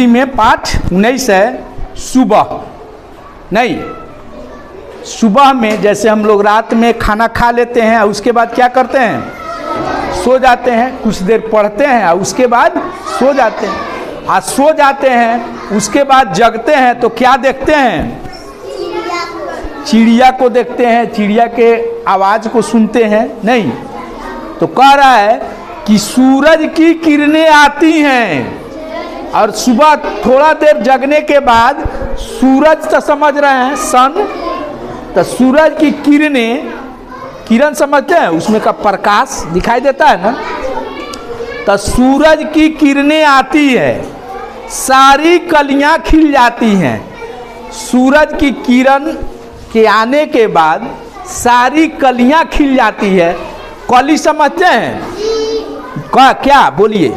हिंदी में पाठ 19 है सुबह। नहीं, सुबह में जैसे हम लोग रात में खाना खा लेते हैं और उसके बाद क्या करते हैं, सो जाते हैं, कुछ देर पढ़ते हैं और उसके बाद सो जाते हैं। आज सो जाते हैं, उसके बाद जगते हैं तो क्या देखते हैं, चिड़िया को देखते हैं, चिड़िया के आवाज़ को सुनते हैं। नहीं, तो कह रहा है कि सूरज की किरणें आती हैं और सुबह थोड़ा देर जगने के बाद सूरज तो समझ रहे हैं सन, तो सूरज की किरणें, किरण समझते हैं, उसमें का प्रकाश दिखाई देता है ना, तो सूरज की किरणें आती है, सारी कलियां खिल जाती हैं। सूरज की किरण के आने के बाद सारी कलियां खिल जाती है। कली समझते हैं क्या, बोलिए,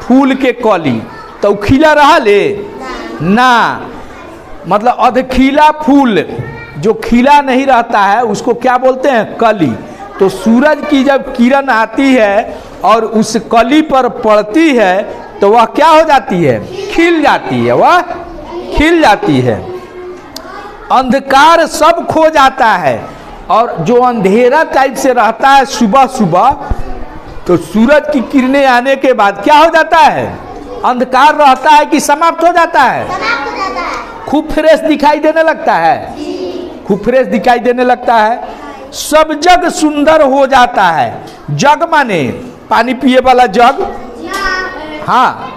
फूल के कली, तो खिला रहा ले ना, मतलब अधखिला फूल जो खिला नहीं रहता है उसको क्या बोलते हैं, कली। तो सूरज की जब किरण आती है और उस कली पर पड़ती है तो वह क्या हो जाती है, खिल जाती है, वह खिल जाती है। अंधकार सब खो जाता है और जो अंधेरा टाइप से रहता है सुबह सुबह, तो सूरज की किरणें आने के बाद क्या हो जाता है, अंधकार रहता है कि समाप्त हो जाता है, खूब फ्रेश दिखाई देने लगता है, खूब फ्रेश दिखाई देने लगता है। सब जग सुंदर हो जाता है। जग माने पानी पिए वाला जग, हाँ,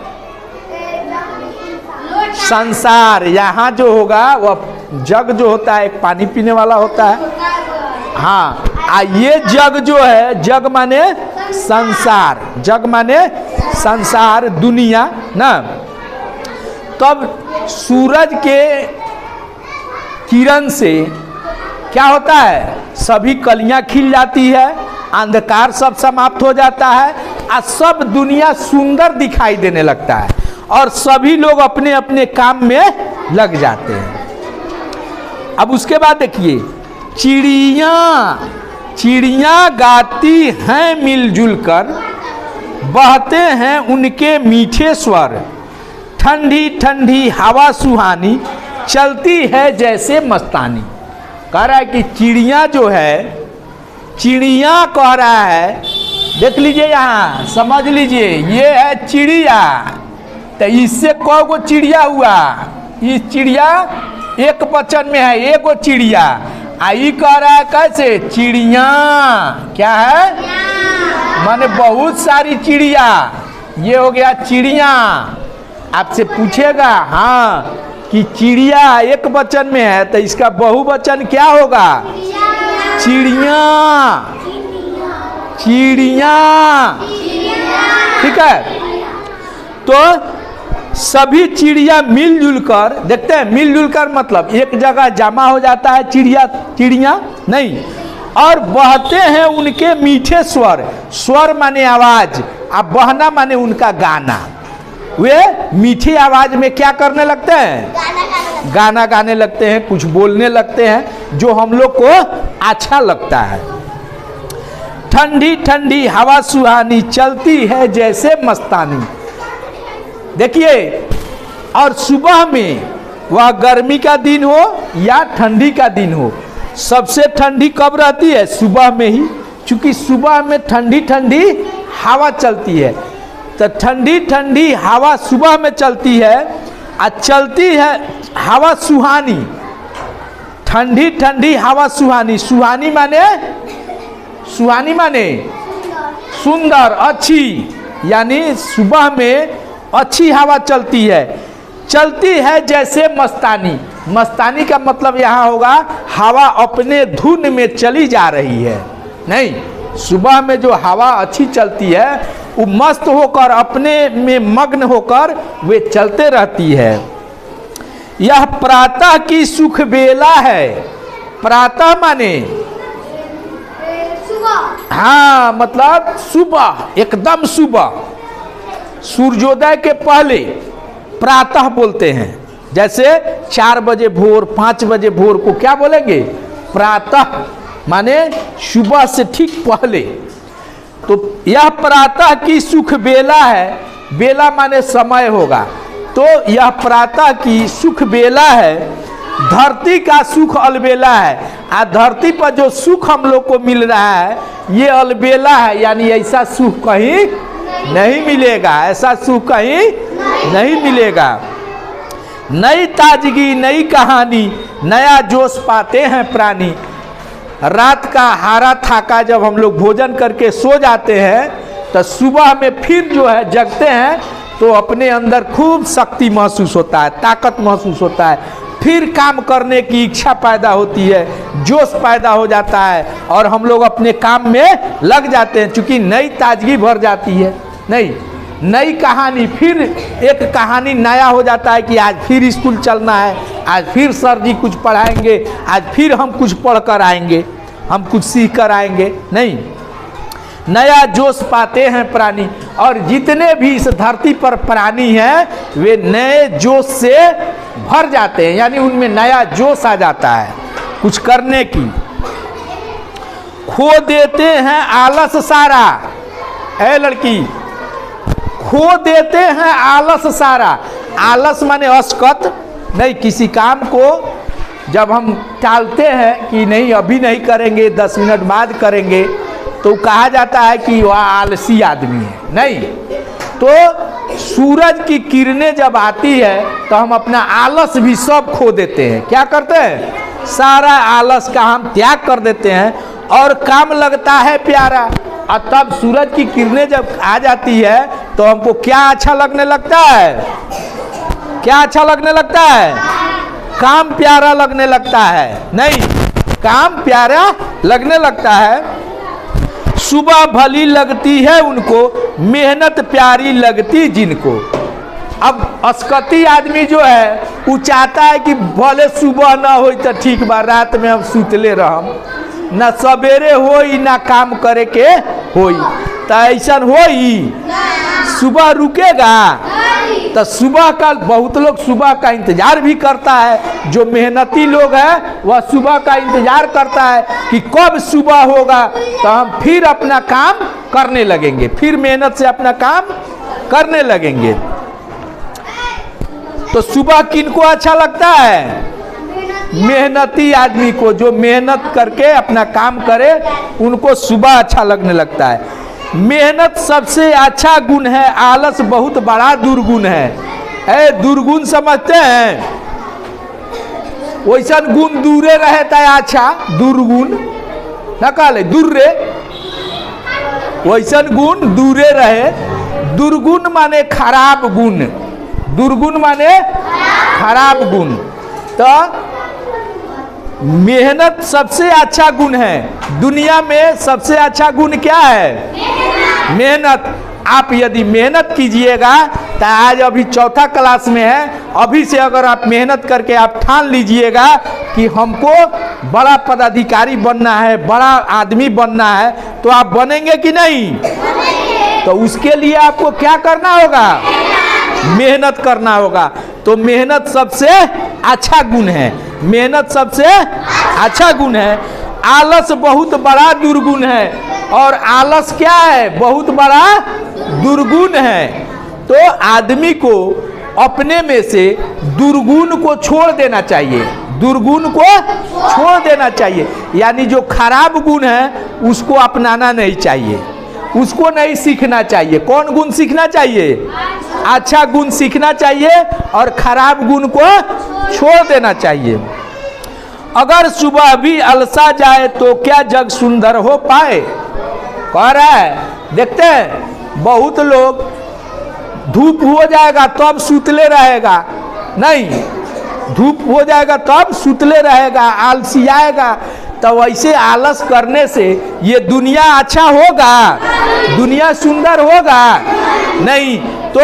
संसार यहाँ जो होगा वह जग जो होता है एक पानी पीने वाला होता है, हाँ, ये जग जो है, जग माने संसार, जग माने संसार, दुनिया ना। तब सूरज के किरण से क्या होता है, सभी कलियां खिल जाती है, अंधकार सब समाप्त हो जाता है और सब दुनिया सुंदर दिखाई देने लगता है और सभी लोग अपने अपने काम में लग जाते हैं। अब उसके बाद देखिए, चिड़ियाँ गाती हैं मिलजुल कर, बहते हैं उनके मीठे स्वर, ठंडी ठंडी हवा सुहानी चलती है जैसे मस्तानी। कह रहा है कि चिड़िया जो है, चिड़िया कह रहा है, देख लीजिए यहाँ, समझ लीजिए, ये है चिड़िया, तो इससे कौगो चिड़िया हुआ, इस चिड़िया एक वचन में है, एगो चिड़िया, आई कह रहा है कैसे, चिड़िया क्या है, माने बहुत सारी चिड़िया, ये हो गया चिड़िया। आपसे पूछेगा हाँ कि चिड़िया एक वचन में है तो इसका बहुवचन क्या होगा, चिड़िया, चिड़िया, ठीक है। तो सभी चिड़िया मिलजुल कर, देखते हैं मिलजुल कर मतलब एक जगह जमा हो जाता है चिड़िया नहीं, और बहते हैं उनके मीठे स्वर, स्वर माने आवाज, अब बहना माने उनका गाना, वे मीठी आवाज में क्या करने लगते हैं, गाना गाने लगते हैं, कुछ बोलने लगते हैं जो हम लोग को अच्छा लगता है। ठंडी ठंडी हवा सुहानी चलती है जैसे मस्तानी। देखिए, और सुबह में वह गर्मी का दिन हो या ठंडी का दिन हो, सबसे ठंडी कब रहती है, सुबह में ही, क्योंकि सुबह में ठंडी ठंडी हवा चलती है। तो ठंडी ठंडी हवा सुबह में चलती है और चलती है हवा सुहानी, ठंडी ठंडी हवा सुहानी, सुहानी माने, सुहानी माने सुंदर, अच्छी, यानी सुबह में अच्छी हवा चलती है जैसे मस्तानी। मस्तानी का मतलब यहाँ होगा हवा अपने धुन में चली जा रही है। नहीं, सुबह में जो हवा अच्छी चलती है वो मस्त होकर अपने में मग्न होकर वे चलते रहती है। यह प्रातः की सुख बेला है। प्रातः माने हाँ, मतलब सुबह, एकदम सुबह, सूर्योदय के पहले प्रातः बोलते हैं। जैसे 4 बजे भोर, 5 बजे भोर को क्या बोलेंगे, प्रातः, माने सुबह से ठीक पहले। तो यह प्रातः की सुख बेला है, बेला माने समय होगा। तो यह प्रातः की सुख बेला है, धरती का सुख अलबेला है। धरती पर जो सुख हम लोग को मिल रहा है ये अलबेला है, यानी ऐसा सुख कहीं नहीं मिलेगा, ऐसा सुख कहीं नहीं मिलेगा। नई ताजगी, नई कहानी, नया जोश पाते हैं प्राणी। रात का हारा थाका जब हम लोग भोजन करके सो जाते हैं तो सुबह में फिर जो है जगते हैं तो अपने अंदर खूब शक्ति महसूस होता है, ताकत महसूस होता है, फिर काम करने की इच्छा पैदा होती है, जोश पैदा हो जाता है और हम लोग अपने काम में लग जाते हैं, क्योंकि नई ताजगी भर जाती है। नई कहानी, फिर एक कहानी नया हो जाता है कि आज फिर स्कूल चलना है, आज फिर सर जी कुछ पढ़ाएंगे, आज फिर हम कुछ पढ़ कर आएंगे, हम कुछ सीख कर आएंगे। नहीं, नया जोश पाते हैं प्राणी। और जितने भी इस धरती पर प्राणी हैं वे नए जोश से भर जाते हैं, यानी उनमें नया जोश आ जाता है कुछ करने की। खो देते हैं आलस सारा, ऐ लड़की, खो देते हैं आलस सारा। आलस माने अस्कत, नहीं, किसी काम को जब हम टालते हैं कि नहीं अभी नहीं करेंगे, 10 मिनट बाद करेंगे, तो कहा जाता है कि वह आलसी आदमी है। नहीं, तो सूरज की किरणें जब आती है तो हम अपना आलस भी सब खो देते हैं। क्या करते हैं? सारा आलस का हम त्याग कर देते हैं और काम लगता है प्यारा। और तब सूरज की किरणें जब आ जाती है तो हमको क्या अच्छा लगने लगता है? क्या अच्छा लगने लगता है? काम प्यारा लगने लगता है। नहीं, काम प्यारा लगने लगता है। सुबह भली लगती है उनको, मेहनत प्यारी लगती जिनको। अब अस्कती आदमी जो है वो चाहता है कि भले सुबह ना हो तो ठीक बा, रात में हम सुतले रहम, ना सवेरे होई ना काम करे के होई, तो ऐसा होई? सुबह रुकेगा? तो सुबह का बहुत लोग सुबह का इंतजार भी करता है, जो मेहनती लोग हैं वह सुबह का इंतजार करता है कि कब सुबह होगा तो हम फिर अपना काम करने लगेंगे, फिर मेहनत से अपना काम करने लगेंगे। तो सुबह किनको अच्छा लगता है? मेहनती आदमी को, जो मेहनत करके अपना काम करे उनको सुबह अच्छा लगने लगता है। मेहनत सबसे अच्छा गुण है, आलस बहुत बड़ा दुर्गुण है। दुर्गुण समझते हैं? वैसा गुण दूरे रहता है अच्छा, दुर्गुण न कहले दूरे, वैसा गुण दूरे रहे। दुर्गुण माने खराब गुण, दुर्गुण माने खराब गुण। तो मेहनत सबसे अच्छा गुण है। दुनिया में सबसे अच्छा गुण क्या है? मेहनत। आप यदि मेहनत कीजिएगा तो आज अभी 4th क्लास में है, अभी से अगर आप मेहनत करके आप ठान लीजिएगा कि हमको बड़ा पदाधिकारी बनना है, बड़ा आदमी बनना है, तो आप बनेंगे कि नहीं? तो उसके लिए आपको क्या करना होगा? मेहनत करना होगा। तो मेहनत सबसे अच्छा गुण है, मेहनत सबसे अच्छा गुण है। आलस बहुत बड़ा दुर्गुण है, और आलस क्या है? बहुत बड़ा दुर्गुण है। तो आदमी को अपने में से दुर्गुण को छोड़ देना चाहिए, दुर्गुण को छोड़ देना चाहिए, यानी जो खराब गुण है उसको अपनाना नहीं चाहिए, उसको नहीं सीखना चाहिए। कौन गुण सीखना चाहिए? अच्छा गुण सीखना चाहिए और खराब गुण को छोड़ देना चाहिए। अगर सुबह भी अलसा जाए तो क्या जग सुंदर हो पाए? कह रहा है, देखते हैं बहुत लोग धूप हो जाएगा तब सुतले रहेगा, नहीं, धूप हो जाएगा तब सुतले रहेगा, आलसी आएगा। तो वैसे आलस करने से ये दुनिया अच्छा होगा? दुनिया सुंदर होगा? नहीं। तो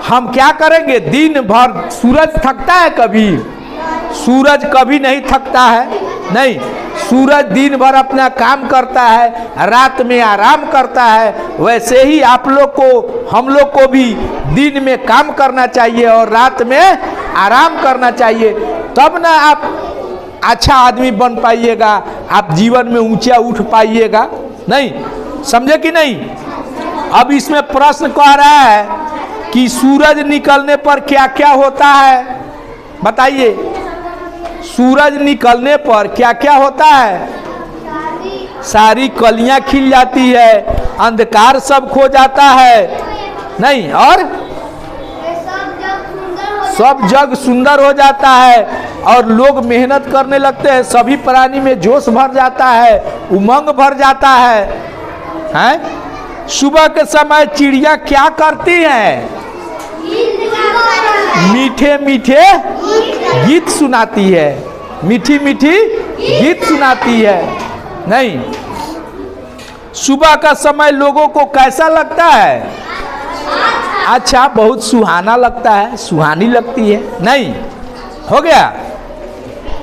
हम क्या करेंगे? दिन भर सूरज थकता है कभी? सूरज कभी नहीं थकता है, नहीं। सूरज दिन भर अपना काम करता है, रात में आराम करता है। वैसे ही आप लोग को, हम लोग को भी दिन में काम करना चाहिए और रात में आराम करना चाहिए, तब ना आप अच्छा आदमी बन पाइएगा, आप जीवन में ऊंचा उठ पाइएगा। नहीं, समझे कि नहीं? अब इसमें प्रश्न कह रहा है कि सूरज निकलने पर क्या क्या होता है? बताइए, सूरज निकलने पर क्या क्या होता है? सारी कलियां खिल जाती है, अंधकार सब खो जाता है, नहीं, और सब जग सुंदर हो जाता है और लोग मेहनत करने लगते हैं, सभी प्राणी में जोश भर जाता है, उमंग भर जाता है, हैं? सुबह के समय चिड़िया क्या करती हैं? मीठे मीठे गीत सुनाती है, मीठी मीठी गीत सुनाती है, नहीं? सुबह का समय लोगों को कैसा लगता है? अच्छा, बहुत सुहाना लगता है, सुहानी लगती है, नहीं? हो गया।